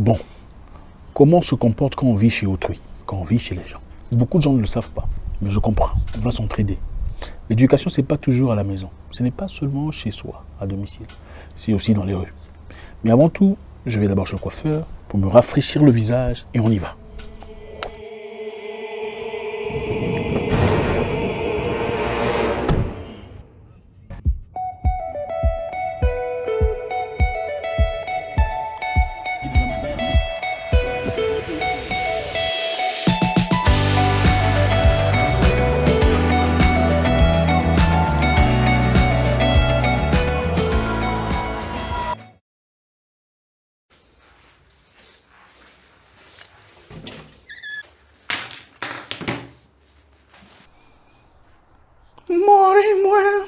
Bon, comment on se comporte quand on vit chez autrui, quand on vit chez les gens? Beaucoup de gens ne le savent pas, mais je comprends, on va s'entraider. L'éducation, ce n'est pas toujours à la maison. Ce n'est pas seulement chez soi, à domicile. C'est aussi dans les rues. Mais avant tout, je vais d'abord chez le coiffeur pour me rafraîchir le visage et on y va. Morimos,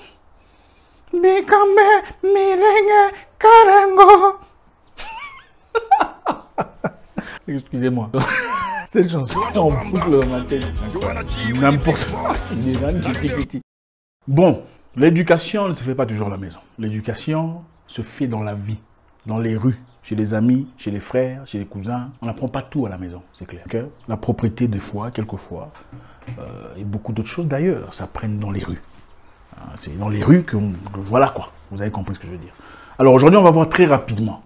bicame, mirengue, carango. Excusez-moi. Cette chanson en boucle dans ma tête. N'importe quoi. Bon, l'éducation ne se fait pas toujours à la maison. L'éducation se fait dans la vie, dans les rues, chez les amis, chez les frères, chez les cousins. On n'apprend pas tout à la maison, c'est clair. Okay? La propriété, des fois, quelquefois, et beaucoup d'autres choses d'ailleurs, s'apprennent dans les rues. C'est dans les rues que voilà quoi, vous avez compris ce que je veux dire. Alors aujourd'hui, on va voir très rapidement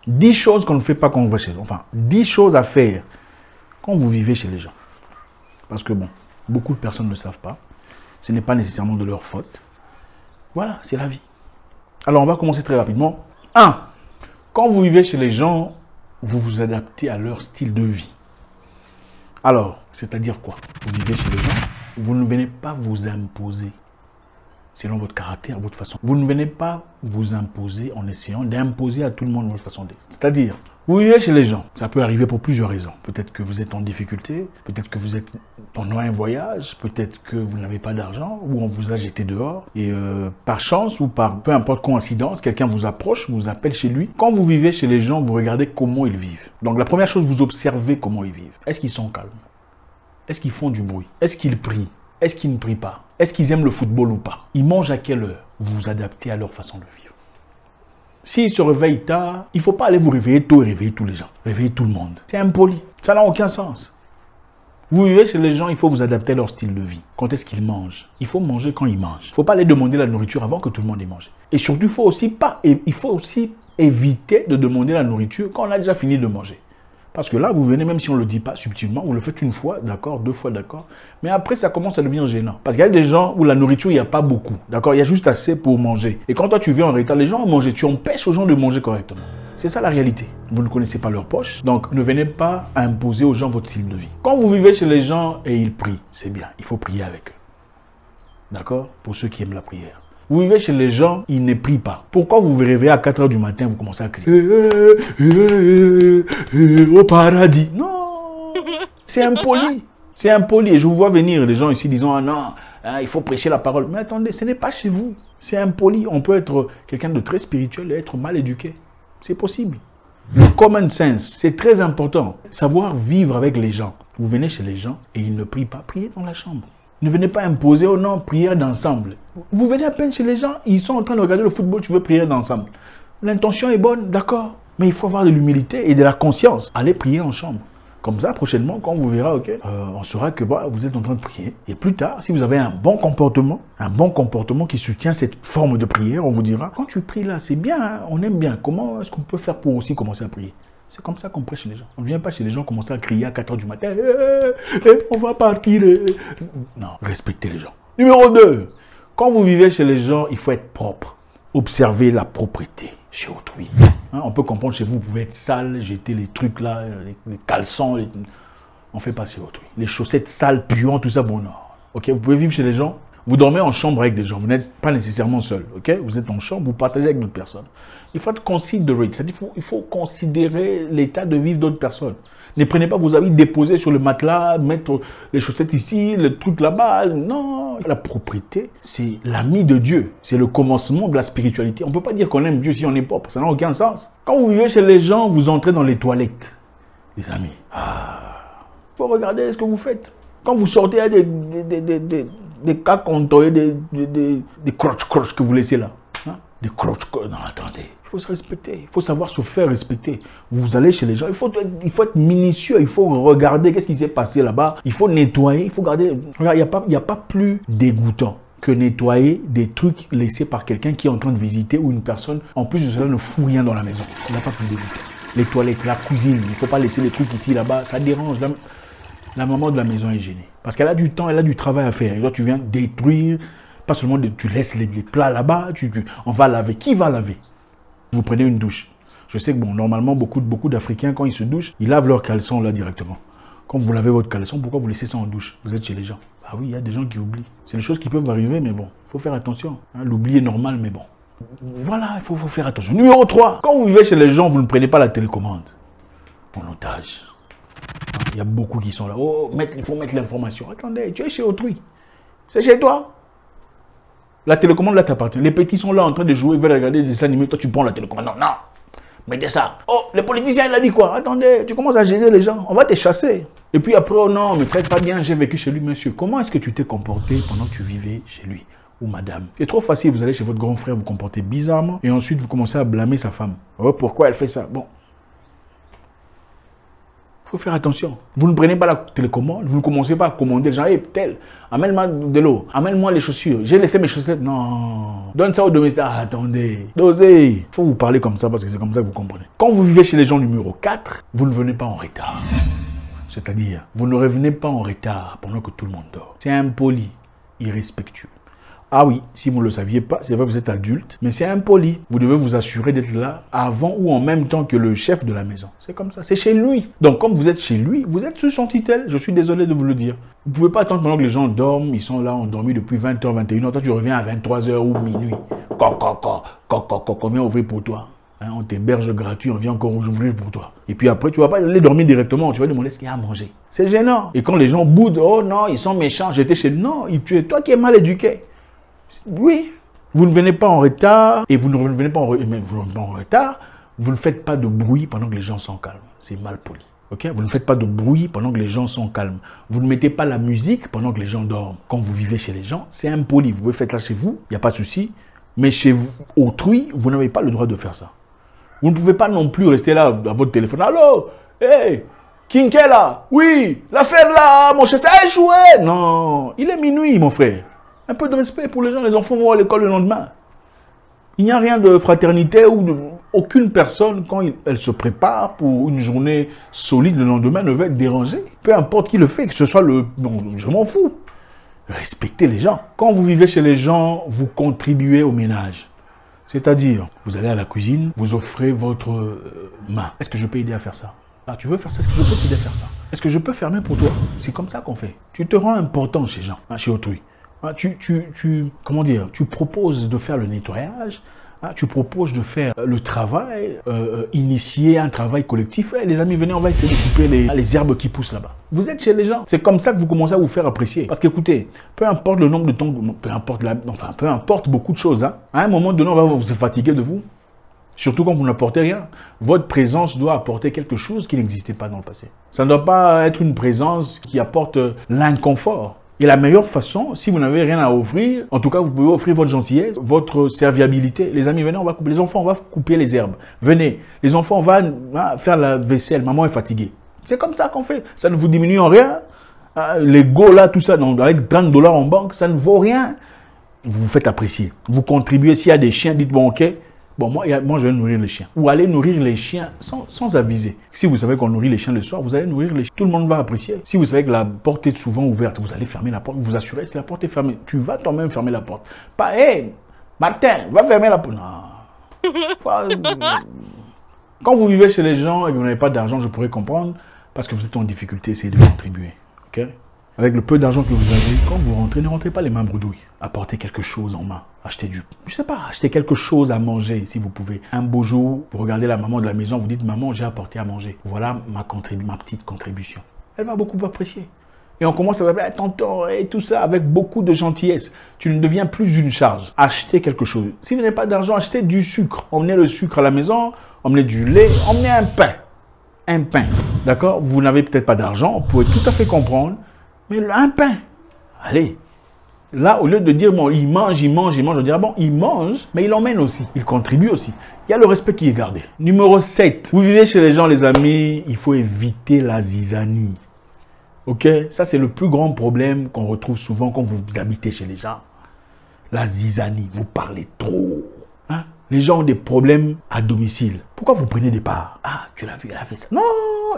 10 choses qu'on ne fait pas quand on va chez eux. Enfin, 10 choses à faire quand vous vivez chez les gens. Parce que bon, beaucoup de personnes ne le savent pas. Ce n'est pas nécessairement de leur faute. Voilà, c'est la vie. Alors on va commencer très rapidement. 1. Quand vous vivez chez les gens, vous vous adaptez à leur style de vie. Alors, c'est-à-dire quoi? Vous vivez chez les gens, vous ne venez pas vous imposer selon votre caractère, votre façon. Vous ne venez pas vous imposer en essayant d'imposer à tout le monde votre façon d'être. C'est-à-dire, vous vivez chez les gens. Ça peut arriver pour plusieurs raisons. Peut-être que vous êtes en difficulté, peut-être que vous êtes pendant un voyage, peut-être que vous n'avez pas d'argent, ou on vous a jeté dehors. Et par chance ou par peu importe coïncidence, quelqu'un vous approche, vous appelle chez lui. Quand vous vivez chez les gens, vous regardez comment ils vivent. Donc la première chose, vous observez comment ils vivent. Est-ce qu'ils sont calmes? Est-ce qu'ils font du bruit? Est-ce qu'ils prient? Est-ce qu'ils ne prient pas? Est-ce qu'ils aiment le football ou pas? Ils mangent à quelle heure? Vous vous adaptez à leur façon de vivre. S'ils se réveillent tard, il ne faut pas aller vous réveiller tôt et réveiller tous les gens. Réveiller tout le monde. C'est impoli. Ça n'a aucun sens. Vous vivez chez les gens, il faut vous adapter à leur style de vie. Quand est-ce qu'ils mangent? Il faut manger quand ils mangent. Il ne faut pas aller demander la nourriture avant que tout le monde ait mangé. Et surtout, il faut aussi éviter de demander la nourriture quand on a déjà fini de manger. Parce que là, vous venez, même si on ne le dit pas subtilement, vous le faites une fois, d'accord, 2 fois, d'accord. Mais après, ça commence à devenir gênant. Parce qu'il y a des gens où la nourriture, il n'y a pas beaucoup, d'accord. Il y a juste assez pour manger. Et quand toi, tu viens en retard, les gens ont mangé. Tu empêches aux gens de manger correctement. C'est ça la réalité. Vous ne connaissez pas leur poche. Donc, ne venez pas imposer aux gens votre style de vie. Quand vous vivez chez les gens et ils prient, c'est bien. Il faut prier avec eux. D'accord? Pour ceux qui aiment la prière. Vous vivez chez les gens, ils ne prient pas. Pourquoi vous vous réveillez à 4 h du matin, vous commencez à crier au paradis? Non, c'est impoli. C'est impoli. Et je vous vois venir, les gens ici disant, ah non, il faut prêcher la parole. Mais attendez, ce n'est pas chez vous. C'est impoli. On peut être quelqu'un de très spirituel et être mal éduqué. C'est possible. Le common sense, c'est très important. Savoir vivre avec les gens. Vous venez chez les gens et ils ne prient pas. Priez dans la chambre. Ne venez pas imposer, oh non, prière d'ensemble. Vous venez à peine chez les gens, ils sont en train de regarder le football, tu veux prier d'ensemble. L'intention est bonne, d'accord. Mais il faut avoir de l'humilité et de la conscience. Allez prier en chambre. Comme ça, prochainement, quand vous verrez, ok, on saura que vous êtes en train de prier. Et plus tard, si vous avez un bon comportement qui soutient cette forme de prière, on vous dira, quand tu pries là, c'est bien, hein, on aime bien. Comment est-ce qu'on peut faire pour aussi commencer à prier? C'est comme ça qu'on prêche chez les gens. On ne vient pas chez les gens commencer à crier à 4 h du matin. On va partir. Non, respectez les gens. Numéro 2. Quand vous vivez chez les gens, il faut être propre. Observez la propreté chez autrui. Hein, on peut comprendre chez vous, vous pouvez être sale, jeter les trucs là, les caleçons. On ne fait pas chez autrui. Les chaussettes sales, puantes, tout ça, bon non. Ok, vous pouvez vivre chez les gens. Vous dormez en chambre avec des gens, vous n'êtes pas nécessairement seul, ok? Vous êtes en chambre, vous partagez avec d'autres personnes. Il faut être considerate, c'est-à-dire il faut considérer l'état de vivre d'autres personnes. Ne prenez pas vos habits, déposés sur le matelas, mettre les chaussettes ici, le truc là-bas. Non, la propriété, c'est l'ami de Dieu. C'est le commencement de la spiritualité. On ne peut pas dire qu'on aime Dieu si on est propre, ça n'a aucun sens. Quand vous vivez chez les gens, vous entrez dans les toilettes, les amis. Il faut regarder ce que vous faites. Quand vous sortez, il y a des cacs entourés, des croches que vous laissez là. Hein? Des croches. Non, attendez. Il faut se respecter. Il faut savoir se faire respecter. Vous allez chez les gens, il faut être minutieux. Il faut regarder qu'est-ce qui s'est passé là-bas. Il faut nettoyer. Il faut garder. Regarde, il n'y a pas plus dégoûtant que nettoyer des trucs laissés par quelqu'un qui est en train de visiter ou une personne. En plus de cela, ne fout rien dans la maison. Il n'y a pas plus dégoûtant. Les toilettes, la cuisine, il ne faut pas laisser les trucs ici, là-bas. Ça dérange. La maman de la maison est gênée. Parce qu'elle a du temps, elle a du travail à faire. Et là, tu viens détruire. Pas seulement tu laisses les plats là-bas. On va laver. Qui va laver? Vous prenez une douche. Je sais que bon, normalement, beaucoup d'Africains, quand ils se douchent, ils lavent leurs caleçons là directement. Quand vous lavez votre caleçon, pourquoi vous laissez ça en douche? Vous êtes chez les gens. Ah oui, il y a des gens qui oublient. C'est des choses qui peuvent arriver, mais bon, il faut faire attention. Hein, l'oubli est normal, mais bon. Voilà, il faut faire attention. Numéro 3. Quand vous vivez chez les gens, vous ne prenez pas la télécommande en otage. Il y a beaucoup qui sont là. Oh, il faut mettre l'information. Attendez, tu es chez autrui. C'est chez toi. La télécommande là t'appartient. Les petits sont là en train de jouer, ils veulent regarder des dessins animés. Toi, tu prends la télécommande. Non, non. Mettez ça. Oh, le politicien, il a dit quoi? Attendez, tu commences à gêner les gens. On va te chasser. Et puis après, oh non, me traite pas bien, j'ai vécu chez lui, monsieur. Comment est-ce que tu t'es comporté pendant que tu vivais chez lui ou madame? C'est trop facile, vous allez chez votre grand frère, vous comportez bizarrement et ensuite vous commencez à blâmer sa femme. Oh, pourquoi elle fait ça? Bon. Il faut faire attention. Vous ne prenez pas la télécommande, vous ne commencez pas à commander les gens. Hey, tel, amène-moi de l'eau, amène-moi les chaussures. J'ai laissé mes chaussettes. Non. Donne ça au domestique. Ah, attendez. Dosez. Il faut vous parler comme ça parce que c'est comme ça que vous comprenez. Quand vous vivez chez les gens numéro 4, vous ne venez pas en retard. C'est-à-dire, vous ne revenez pas en retard pendant que tout le monde dort. C'est impoli, irrespectueux. Ah oui, si vous ne le saviez pas, c'est vrai que vous êtes adulte, mais c'est impoli. Vous devez vous assurer d'être là avant ou en même temps que le chef de la maison. C'est comme ça, c'est chez lui. Donc comme vous êtes chez lui, vous êtes sur son tutelle. Je suis désolé de vous le dire. Vous ne pouvez pas attendre pendant que les gens dorment, ils sont là, endormis depuis 20h, 21h. Toi, tu reviens à 23h ou minuit. On vient ouvrir pour toi. Hein, on t'héberge gratuit, on vient encore ouvrir pour toi. Et puis après, tu ne vas pas aller dormir directement, tu vas demander ce qu'il y a à manger. C'est gênant. Et quand les gens boudent, oh non, ils sont méchants, j'étais chez lui. Non, tu es toi qui es mal éduqué. Oui, vous ne venez pas en retard et vous ne venez pas en retard, vous ne faites pas de bruit pendant que les gens sont calmes. C'est mal poli. Okay? Vous ne faites pas de bruit pendant que les gens sont calmes. Vous ne mettez pas la musique pendant que les gens dorment. Quand vous vivez chez les gens, c'est impoli. Vous pouvez faire ça chez vous, il n'y a pas de souci. Mais chez vous, autrui, vous n'avez pas le droit de faire ça. Vous ne pouvez pas non plus rester là à votre téléphone. Allô? Hey! Kinké là? Oui! L'affaire là, mon cher, ça a échoué! Non! Il est minuit, mon frère. Un peu de respect pour les gens, les enfants vont à l'école le lendemain. Il n'y a rien de fraternité ou aucune personne, quand elle se prépare pour une journée solide le lendemain, ne va être dérangée. Peu importe qui le fait, que ce soit le... Non, je m'en fous. Respectez les gens. Quand vous vivez chez les gens, vous contribuez au ménage. C'est-à-dire, vous allez à la cuisine, vous offrez votre main. Est-ce que je peux aider à faire ça? Ah, tu veux faire ça? Est-ce que je peux t'aider à faire ça? Est-ce que je peux fermer pour toi? C'est comme ça qu'on fait. Tu te rends important chez les gens, chez autrui. Comment dire, tu proposes de faire le nettoyage, tu proposes de faire le travail, initier un travail collectif. Les amis, venez, on va essayer de couper les herbes qui poussent là-bas. Vous êtes chez les gens. C'est comme ça que vous commencez à vous faire apprécier. Parce qu'écoutez, peu importe le nombre de temps, peu importe beaucoup de choses, hein, à un moment donné, on va se fatiguer de vous. Surtout quand vous n'apportez rien. Votre présence doit apporter quelque chose qui n'existait pas dans le passé. Ça ne doit pas être une présence qui apporte l'inconfort. Et la meilleure façon, si vous n'avez rien à offrir, en tout cas, vous pouvez offrir votre gentillesse, votre serviabilité. Les amis, venez, on va couper. Les enfants, on va couper les herbes. Venez. Les enfants, on va faire la vaisselle. Maman est fatiguée. C'est comme ça qu'on fait. Ça ne vous diminue en rien. Les go là, tout ça, avec 30 $ en banque, ça ne vaut rien. Vous vous faites apprécier. Vous contribuez. S'il y a des chiens, dites bon, ok. Bon, moi, je vais nourrir les chiens. Ou allez nourrir les chiens sans aviser. Si vous savez qu'on nourrit les chiens le soir, vous allez nourrir les chiens. Tout le monde va apprécier. Si vous savez que la porte est souvent ouverte, vous allez fermer la porte. Vous assurez que la porte est fermée. Tu vas toi-même fermer la porte. Pas, hé, Martin, va fermer la porte. Non. Quand vous vivez chez les gens et que vous n'avez pas d'argent, je pourrais comprendre. Parce que vous êtes en difficulté, essayez de contribuer. Ok? Avec le peu d'argent que vous avez, quand vous rentrez, ne rentrez pas les mains bredouilles. Apportez quelque chose en main. Achetez achetez quelque chose à manger si vous pouvez. Un beau jour, vous regardez la maman de la maison, vous dites, maman, j'ai apporté à manger. Voilà ma petite contribution. Elle va beaucoup apprécier. Et on commence à appeler tonton et tout ça avec beaucoup de gentillesse. Tu ne deviens plus une charge. Achetez quelque chose. Si vous n'avez pas d'argent, achetez du sucre. Emmenez le sucre à la maison, emmenez du lait, emmenez un pain. Un pain. D'accord? Vous n'avez peut-être pas d'argent, on pourrait tout à fait comprendre. Mais un pain, allez, Là, au lieu de dire, bon, il mange, on dirait, bon, il mange, mais il emmène aussi. Il contribue aussi. Il y a le respect qui est gardé. Numéro 7. Vous vivez chez les gens, les amis, il faut éviter la zizanie. Ok? Ça, c'est le plus grand problème qu'on retrouve souvent quand vous habitez chez les gens. La zizanie. Vous parlez trop. Hein? Les gens ont des problèmes à domicile. Pourquoi vous prenez des parts? Ah, tu l'as vu, elle a fait ça. Non,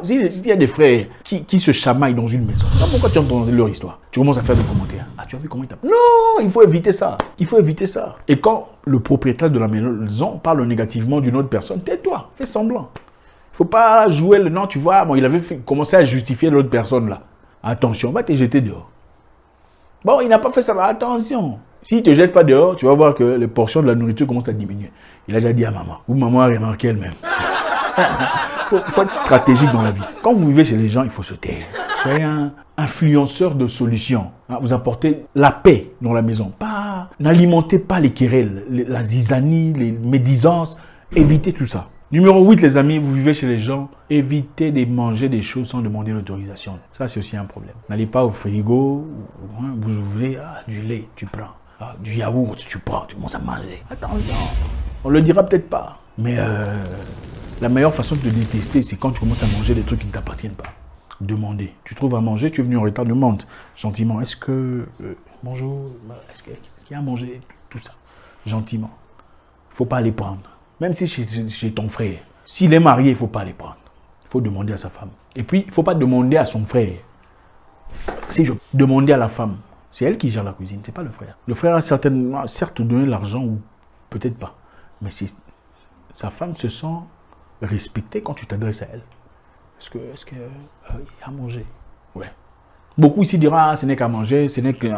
il y a des frères qui se chamaillent dans une maison. Non, pourquoi tu entends leur histoire? Tu commences à faire des commentaires. Ah, tu as vu comment il t'a... Non, il faut éviter ça. Il faut éviter ça. Et quand le propriétaire de la maison parle négativement d'une autre personne, tais-toi, fais semblant. Il ne faut pas jouer le nom, tu vois. Bon, il avait commencé à justifier l'autre personne là. Attention, va te jeter dehors. Bon, il n'a pas fait ça. Attention. S'il ne te jette pas dehors, tu vas voir que les portions de la nourriture commencent à diminuer. Il a déjà dit à maman. Ou maman a remarqué elle-même. Il faut être stratégique dans la vie. Quand vous vivez chez les gens, il faut se taire. Soyez un influenceur de solutions. Vous apportez la paix dans la maison. N'alimentez pas les querelles, la zizanie, les médisances. Évitez tout ça. Numéro 8, les amis, vous vivez chez les gens, évitez de manger des choses sans demander l'autorisation. Ça, c'est aussi un problème. N'allez pas au frigo, vous ouvrez, du lait, tu prends. Du yaourt, tu prends, tu commences à manger. Attention, on le dira peut-être pas. Mais la meilleure façon de te détester, c'est quand tu commences à manger des trucs qui ne t'appartiennent pas. Demander. Tu trouves à manger, tu es venu en retard, demande gentiment. Est-ce que... bonjour, est-ce qu'il y a à manger? Tout ça. Gentiment. Il ne faut pas les prendre. Même si chez ton frère. S'il est marié, il ne faut pas les prendre. Il faut demander à sa femme. Et puis, il ne faut pas demander à son frère. Si je demandais à la femme, c'est elle qui gère la cuisine, ce n'est pas le frère. Le frère a certainement, certes donné l'argent ou peut-être pas. Mais sa femme se sent respectée quand tu t'adresses à elle. Est-ce qu'il y a à manger? Ouais. Beaucoup ici diront, ce n'est qu'à manger, ce n'est que,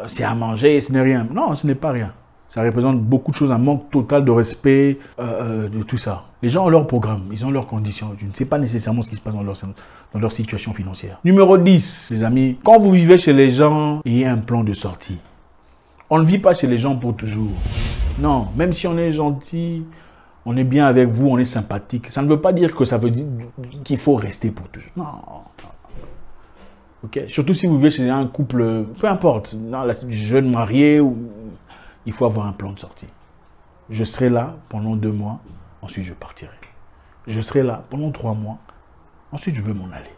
c'est à manger, ce n'est rien. Non, ce n'est pas rien. Ça représente beaucoup de choses, un manque total de respect, de tout ça. Les gens ont leur programme, ils ont leurs conditions. Tu ne sais pas nécessairement ce qui se passe dans leur situation financière. Numéro 10, les amis, quand vous vivez chez les gens, il y a un plan de sortie. On ne vit pas chez les gens pour toujours. Non, même si on est gentil, on est bien avec vous, on est sympathique. Ça ne veut pas dire que ça veut dire qu'il faut rester pour toujours. Non. Ok. Surtout si vous vivez chez un couple, peu importe, jeune marié ou... Il faut avoir un plan de sortie. Je serai là pendant 2 mois, ensuite je partirai. Je serai là pendant 3 mois, ensuite je veux m'en aller.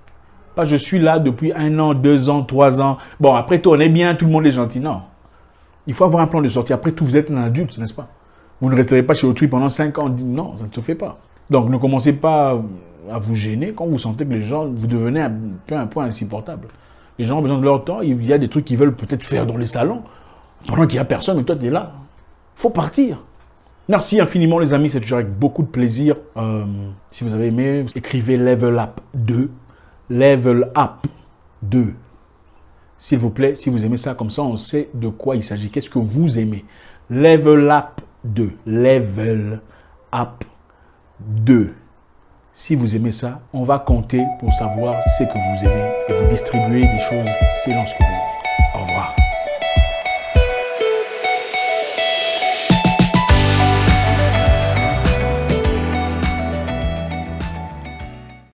Pas je suis là depuis 1 an, 2 ans, 3 ans. Bon, après tout, on est bien, tout le monde est gentil. Non. Il faut avoir un plan de sortie. Après tout, vous êtes un adulte, n'est-ce pas? Vous ne resterez pas chez autrui pendant 5 ans. Non, ça ne se fait pas. Donc, ne commencez pas à vous gêner quand vous sentez que les gens, vous devenez un point insupportable. Les gens ont besoin de leur temps. Il y a des trucs qu'ils veulent peut-être faire dans les salons. Pendant qu'il n'y a personne, mais toi, tu es là. Il faut partir. Merci infiniment, les amis. C'est toujours avec beaucoup de plaisir. Si vous avez aimé, écrivez Level Up 2. Level Up 2. S'il vous plaît, si vous aimez ça, comme ça, on sait de quoi il s'agit. Qu'est-ce que vous aimez? Level Up 2. Level Up 2. Si vous aimez ça, on va compter pour savoir ce que vous aimez et vous distribuer des choses selon ce que vous aimez. Au revoir.